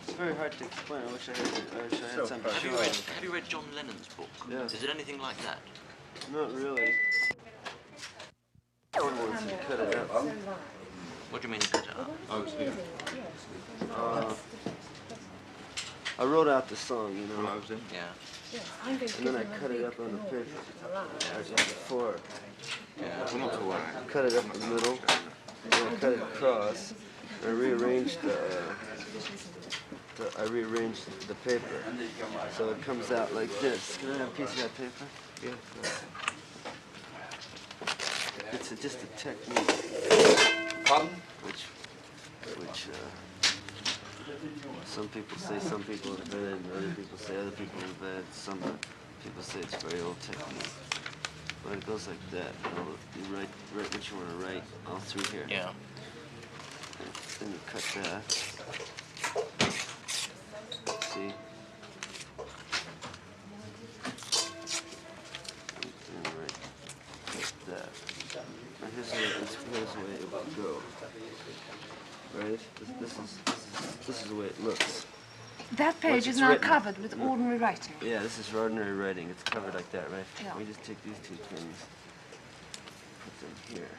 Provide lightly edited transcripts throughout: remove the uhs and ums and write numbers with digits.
It's very hard to explain. I wish I had something to show. Have you read John Lennon's book? Yes. Is it anything like that? Not really. Once you cut it up. What do you mean cut it up? I wrote out the song, you know. Yeah. And then I cut it up on the paper. As before. Yeah. Cut it up the middle. And I cut it across. I rearranged the paper. So it comes out like this. Can I have a piece of that paper? Yeah. It's just a technique. Pardon? Which some people say some people invented, and other people say other people invented. Some people say it's a very old technique. But it goes like that. You write what you want to write all through here. Yeah. And then you cut that. See? And then write like that. Now here's the way it would go. Right? This is the way it looks. That page is now covered with ordinary writing. Yeah, this is ordinary writing. It's covered like that, right? Yeah. We just take these two things, put them here.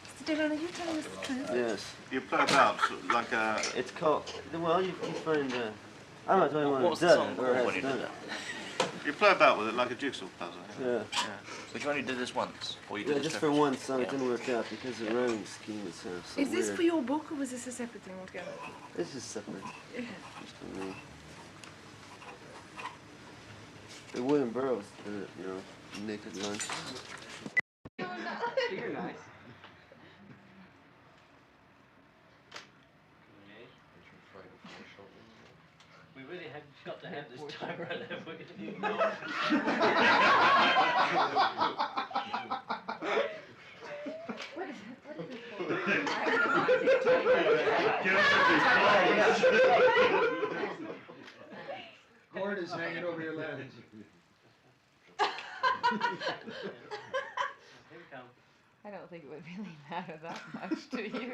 Mr. Dillon, are you telling us the truth? Yes. You play about like a... It's called, well, you find, I'm not telling you What was when the it's song done or called has when you done did it. that? You play about with it like a jigsaw puzzle. Yeah. But you only did this once? Or you Yeah, did just this for separate? one song. It Yeah. didn't work out because the rhyming scheme is so Is this weird. for your book or was this a separate thing altogether? This is separate. Yeah. Just for me. William Burroughs did it, you know, Naked Lunch. You're nice. We really had got to have this typewriter, have we? No. What is it? Cord is hanging over your lens. Here we come. I don't think it would really matter that much to you.